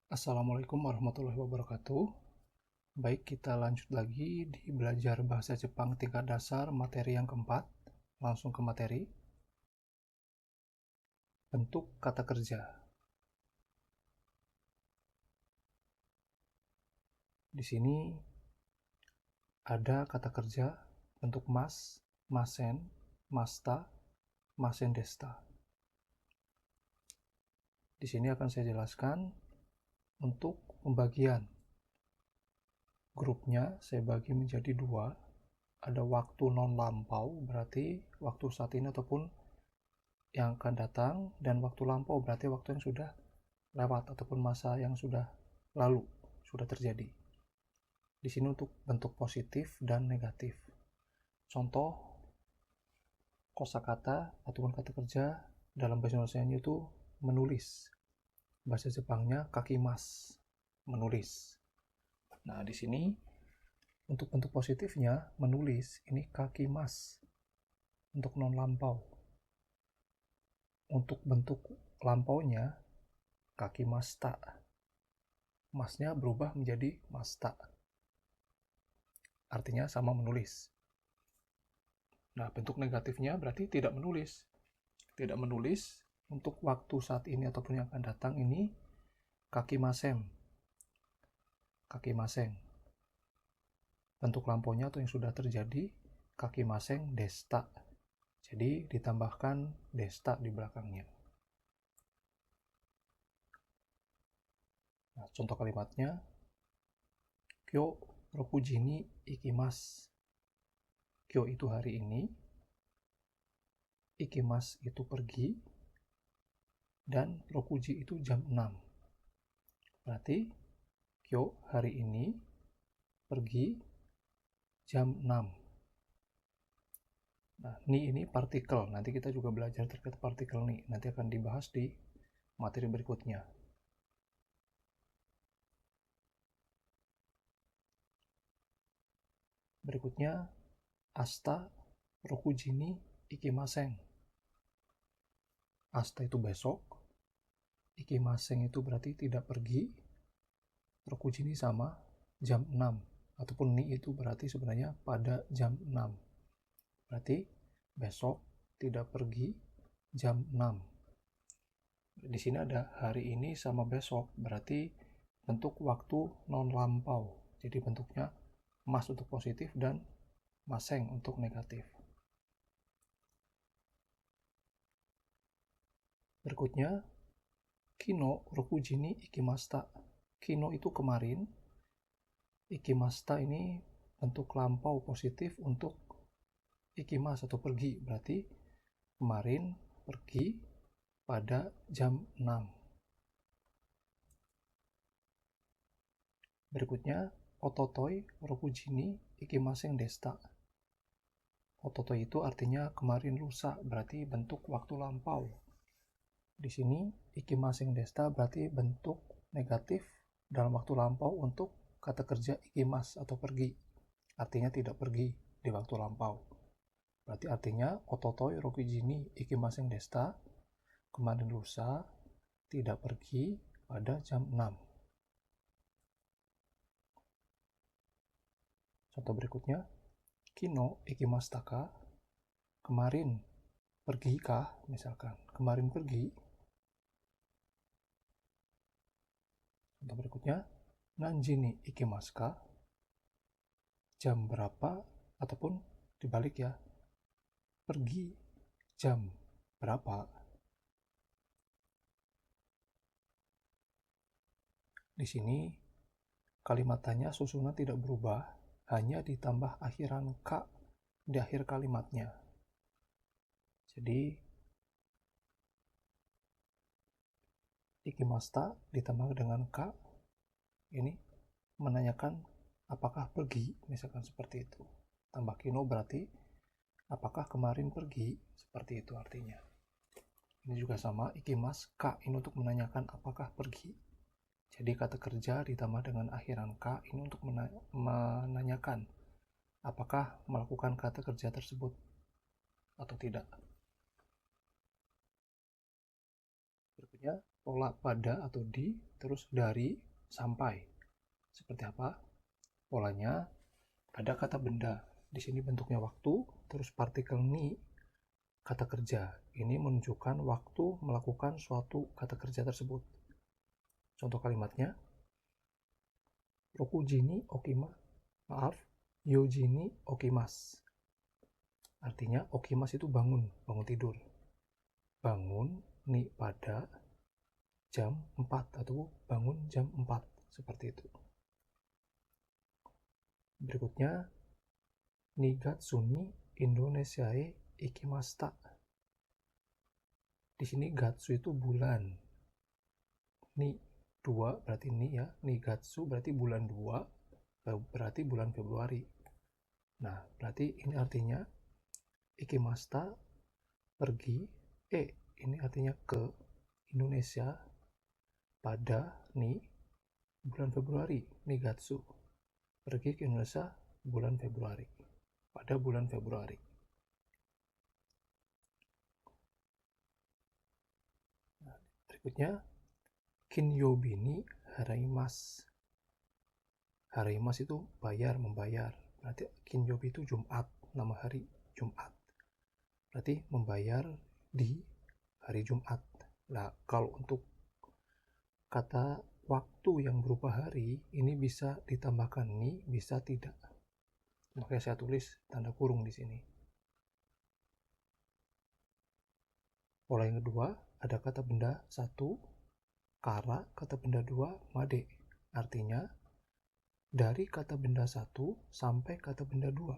Assalamualaikum warahmatullahi wabarakatuh. Baik, kita lanjut lagi di belajar bahasa Jepang tingkat dasar materi yang keempat. Langsung ke materi. Bentuk kata kerja. Di sini ada kata kerja bentuk mas, masen, masta, masen desta. Di sini akan saya jelaskan untuk pembagian. Grupnya saya bagi menjadi dua. Ada waktu non lampau, berarti waktu saat ini ataupun yang akan datang, dan waktu lampau berarti waktu yang sudah lewat ataupun masa yang sudah lalu, sudah terjadi. Di sini untuk bentuk positif dan negatif. Contoh kosakata ataupun kata kerja dalam bahasa Indonesia itu menulis. Bahasa Jepangnya kakimas, menulis. Nah, di sini untuk bentuk positifnya menulis ini kakimas untuk non lampau. Untuk bentuk lampaunya kaki masta. Masnya berubah menjadi masta. Artinya sama menulis. Nah, bentuk negatifnya berarti tidak menulis. Tidak menulis untuk waktu saat ini ataupun yang akan datang ini kaki maseng. Kaki maseng. Bentuk lampunya atau yang sudah terjadi kaki maseng desta. Jadi ditambahkan desta di belakangnya. Nah, contoh kalimatnya Kyo rokuji ni ikimasu. Kyo itu hari ini, ikimasu itu pergi, dan rokuji itu jam 6. Berarti Kyo hari ini pergi jam 6. Nah, ni ini partikel. Nanti kita juga belajar terkait partikel ni. Nanti akan dibahas di materi berikutnya. Berikutnya, asta rokuji ni ikimasen. Asta itu besok. Ikimasen itu berarti tidak pergi. Rokuji ni sama jam 6. Ataupun ni itu berarti sebenarnya pada jam 6. Berarti besok tidak pergi jam 6. Di sini ada hari ini sama besok, berarti bentuk waktu non lampau. Jadi bentuknya mas untuk positif dan maseng untuk negatif. Berikutnya, kino rokuji ni ikimasta. Kino itu kemarin, ikimasta ini bentuk lampau positif untuk ikimas atau pergi. Berarti kemarin pergi pada jam 6. Berikutnya, ototoi rokuji ni ikimasen desta. Ototoi itu artinya kemarin lusa, berarti bentuk waktu lampau. Di sini ikimasen desta berarti bentuk negatif dalam waktu lampau untuk kata kerja ikimas atau pergi. Artinya tidak pergi di waktu lampau. Berarti artinya ototoi rokuji ni ikimasen desta, kemarin lusa tidak pergi pada jam 6. Contoh berikutnya, kino ikimashita ka? Kemarin pergi kah? Misalkan, kemarin pergi. Contoh berikutnya, nanji ni ikimasu ka? Jam berapa? Ataupun dibalik ya, pergi jam berapa? Di sini kalimat tanya susunan tidak berubah, hanya ditambah akhiran ka di akhir kalimatnya. Jadi ikimasta ditambah dengan ka, ini menanyakan apakah pergi, misalkan seperti itu. Tambah kino berarti apakah kemarin pergi, seperti itu artinya. Ini juga sama, ikimas ka ini untuk menanyakan apakah pergi. Jadi kata kerja ditambah dengan akhiran ka ini untuk menanyakan apakah melakukan kata kerja tersebut atau tidak. Berikutnya pola pada atau di, terus dari, sampai. Seperti apa? Polanya ada kata benda. Di sini bentuknya waktu, terus partikel ni, kata kerja. Ini menunjukkan waktu melakukan suatu kata kerja tersebut. Contoh kalimatnya, Rokuji ni okima, maaf, yoji ni okimasu. Artinya okimas itu bangun, bangun tidur. Bangun ni pada jam 4 atau bangun jam 4, seperti itu. Berikutnya, Nigatsu ni Indonesiae ikimashita. Di sini gatsu itu bulan. Ni 2 berarti ni ya. Nigatsu berarti bulan 2, berarti bulan Februari. Nah, berarti ini artinya ikimashita pergi, ini artinya ke Indonesia pada ni bulan Februari. Nigatsu pergi ke Indonesia bulan Februari, pada bulan Februari. Nah, berikutnya, Kinyobi ni haraimasu. Haraimasu itu bayar, membayar. Berarti Kinyobi itu Jumat, nama hari Jumat. Berarti membayar di hari Jumat. Nah, kalau untuk kata waktu yang berupa hari, ini bisa ditambahkan ni, bisa tidak. Makanya saya tulis tanda kurung di sini. Pola yang kedua, ada kata benda 1, kara, kata benda 2, made. Artinya, dari kata benda 1 sampai kata benda 2.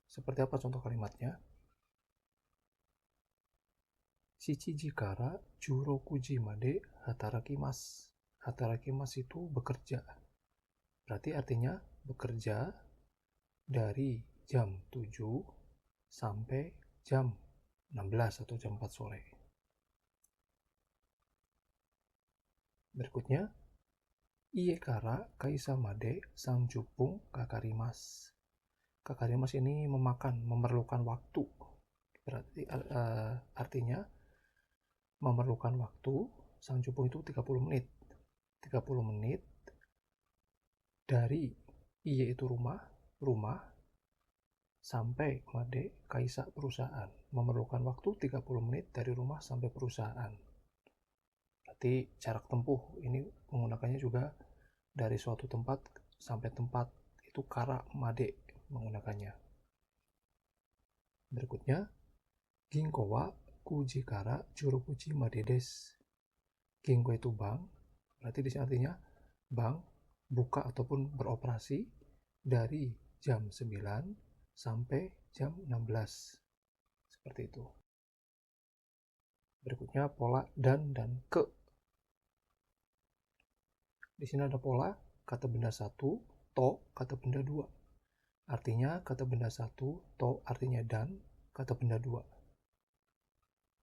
Seperti apa contoh kalimatnya? Shichiji kara jurokuji made hatarakimasu. Hatarakimasu itu bekerja. Berarti artinya bekerja dari jam 7 sampai jam 16 atau jam 4 sore. Berikutnya, Ie kara kaisa made sanjupung kakarimasu. Kakarimasu ini memakan, memerlukan waktu. Berarti artinya memerlukan waktu. Sanjupung itu 30 menit. 30 menit dari Ie itu rumah, sampai made kaisa perusahaan. Memerlukan waktu 30 menit dari rumah sampai perusahaan. Berarti jarak tempuh ini menggunakannya juga dari suatu tempat sampai tempat, itu kara made menggunakannya. Berikutnya, Ginko wa kuji kara jurokuji made desu. Ginko itu bank, berarti di sini artinya bank buka ataupun beroperasi dari jam 9 sampai jam 16. Seperti itu. Berikutnya pola dan ke. Di sini ada pola kata benda 1, to, kata benda 2. Artinya kata benda 1, to artinya dan, kata benda 2.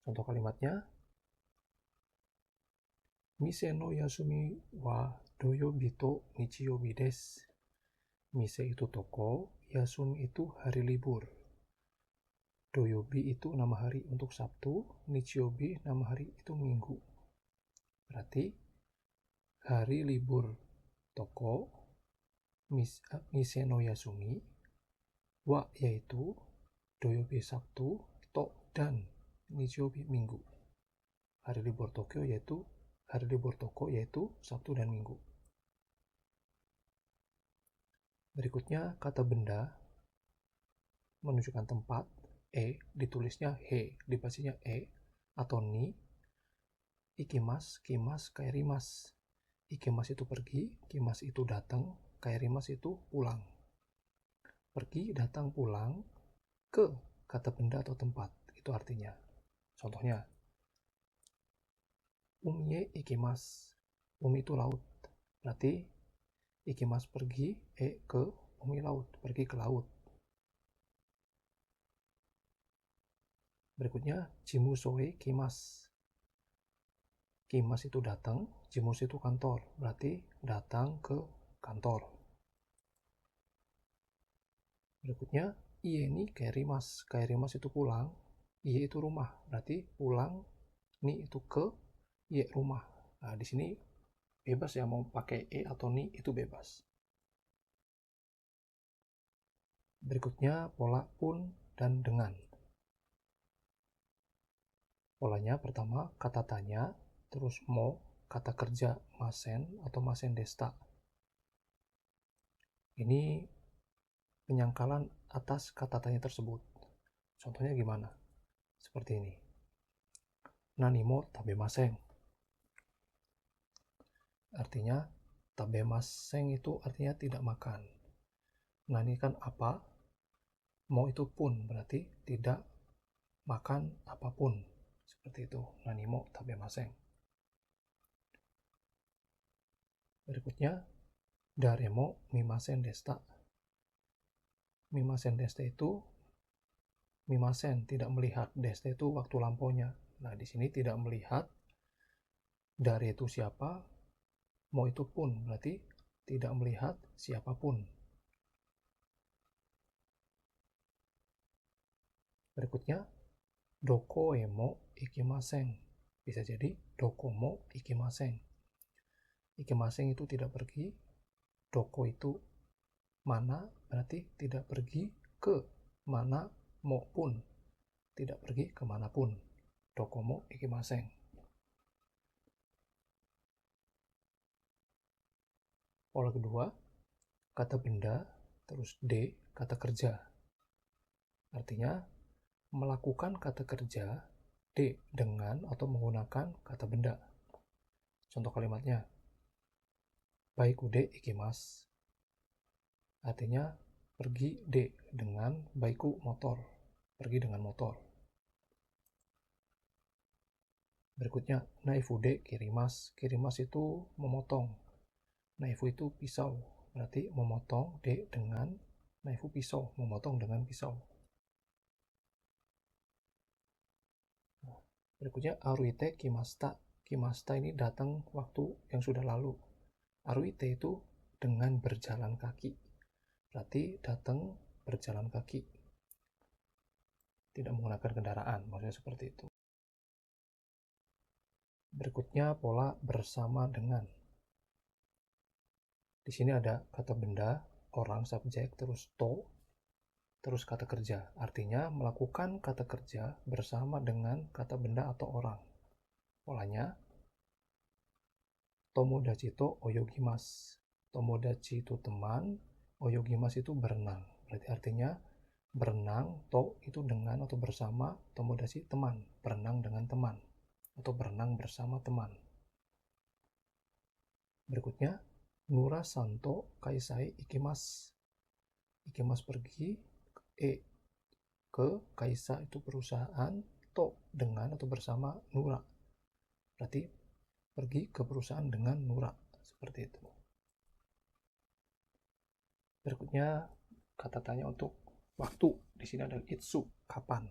Contoh kalimatnya, Mise no yasumi wa doyobi to nichiyobi desu. Mise itu toko, yasumi itu hari libur. Doyobi itu nama hari untuk Sabtu, nichiyobi nama hari itu Minggu. Berarti hari libur toko, mise no yasumi, wa yaitu doyobi Sabtu, to dan nichiyobi Minggu. Hari libur toko yaitu Sabtu dan Minggu. Berikutnya kata benda menunjukkan tempat, ditulisnya he, dibacanya atau ni. Ikimas, kimas, kairimas. Ikimas itu pergi, kimas itu datang, kairimas itu pulang. Pergi, datang, pulang ke kata benda atau tempat, itu artinya. Contohnya, umie ikimas. Umi itu laut. Berarti ikimas pergi, ke umi laut, pergi ke laut. Berikutnya, jimusoe kimas. Kimas itu datang, jimus itu kantor, berarti datang ke kantor. Berikutnya, ie ni kairimas. Kairimas itu pulang, ie itu rumah, berarti pulang, ni itu ke, ye rumah. Nah, di sini bebas ya, mau pakai e atau ni itu bebas. Berikutnya pola pun dan dengan. Polanya pertama kata tanya, terus mo, kata kerja masen atau masen desta. Ini penyangkalan atas kata tanya tersebut. Contohnya gimana? Seperti ini. Nani mo tabemasen. Artinya tabemasen itu artinya tidak makan. Nani kan apa? Mo itu pun berarti tidak makan apapun. Seperti itu. Nani mo tabemasen. Berikutnya daremo mimasen desta. Mimasen desta itu mimasen tidak melihat, desta itu waktu lampaunya. Nah, di sini tidak melihat, dari itu siapa, mo itu pun berarti tidak melihat siapapun. Berikutnya dokoemo ikimasen. Bisa jadi dokomo ikimasen. Ikimasen itu tidak pergi, doko itu mana, berarti tidak pergi ke mana, mo pun tidak pergi kemanapun. Dokomo ikimasen. Pola kedua, kata benda, terus D, kata kerja. Artinya, melakukan kata kerja D dengan atau menggunakan kata benda. Contoh kalimatnya, baiku de ikimasu. Artinya, pergi D dengan baiku motor. Pergi dengan motor. Berikutnya, naifu de kirimasu. Kirimasu itu memotong. Naifu itu pisau. Berarti memotong D dengan naifu pisau. Memotong dengan pisau. Berikutnya, aruite kimasta. Kimasta ini datang waktu yang sudah lalu. Aruite itu dengan berjalan kaki. Berarti datang berjalan kaki. Tidak menggunakan kendaraan, maksudnya seperti itu. Berikutnya pola bersama dengan. Di sini ada kata benda, orang, subjek, terus to, terus kata kerja. Artinya melakukan kata kerja bersama dengan kata benda atau orang. Polanya, tomodachi to oyogimasu. Tomodachi itu teman, oyogimasu itu berenang. Berarti artinya berenang, to itu dengan atau bersama, tomodachi teman. Berenang dengan teman. Atau berenang bersama teman. Berikutnya, Nura Santo Kaisai Ikimasu. Ikimasu pergi, ke Kaisa itu perusahaan, to dengan atau bersama Nura. Berarti pergi ke perusahaan dengan Nura. Seperti itu. Berikutnya kata tanya untuk waktu. Di sini ada itsu, kapan.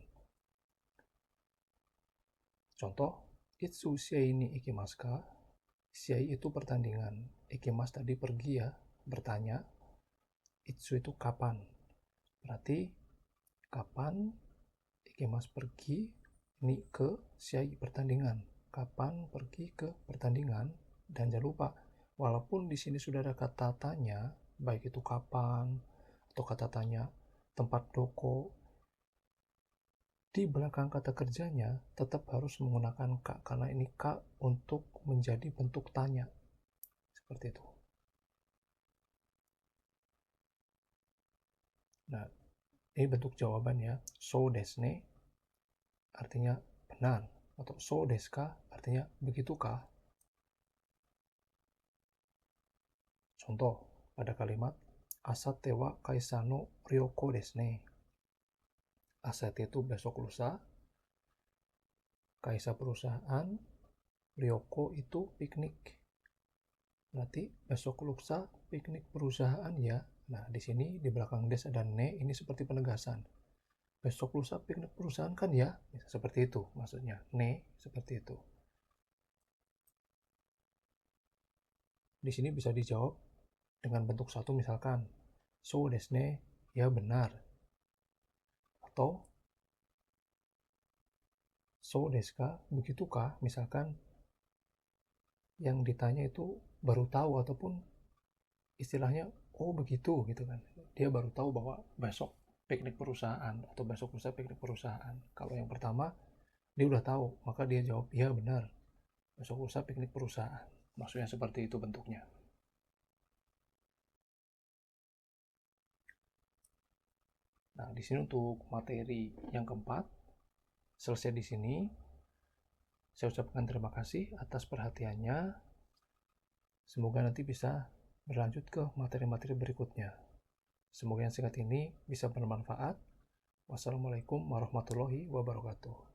Contoh, itsu shiai ni ikimasu ka? Shiai itu pertandingan. Ikimasu tadi pergi ya, bertanya. Itsu itu kapan. Berarti kapan ikimasu pergi, ni ke shiai pertandingan. Kapan pergi ke pertandingan. Dan jangan lupa, walaupun di sini sudah ada kata tanya, baik itu kapan atau kata tanya tempat doko, di belakang kata kerjanya tetap harus menggunakan ka, karena ini ka untuk menjadi bentuk tanya. Seperti itu. Nah, ini bentuk jawaban ya. So desu ne artinya benar, atau so desu ka artinya begitukah. Contoh pada kalimat asate wa kaisa no ryoko desu ne. Asate itu besok lusa, kaisa perusahaan, ryoko itu piknik. Berarti besok lusa piknik perusahaan ya. Nah, di sini di belakang des ada ne, ini seperti penegasan. Besok lusa piknik perusahaan kan ya? Seperti itu maksudnya. Ne seperti itu. Di sini bisa dijawab dengan bentuk satu, misalkan so desu ne, ya benar. Atau so desu ka, begitukah? Misalkan yang ditanya itu baru tahu, ataupun istilahnya oh begitu gitu kan, dia baru tahu bahwa besok piknik perusahaan atau besok lusa piknik perusahaan. Kalau yang pertama dia udah tahu, maka dia jawab iya benar, besok lusa piknik perusahaan. Maksudnya seperti itu bentuknya. Nah, di sini untuk materi yang keempat selesai di sini. Saya ucapkan terima kasih atas perhatiannya. Semoga nanti bisa berlanjut ke materi-materi berikutnya. Semoga yang singkat ini bisa bermanfaat. Wassalamualaikum warahmatullahi wabarakatuh.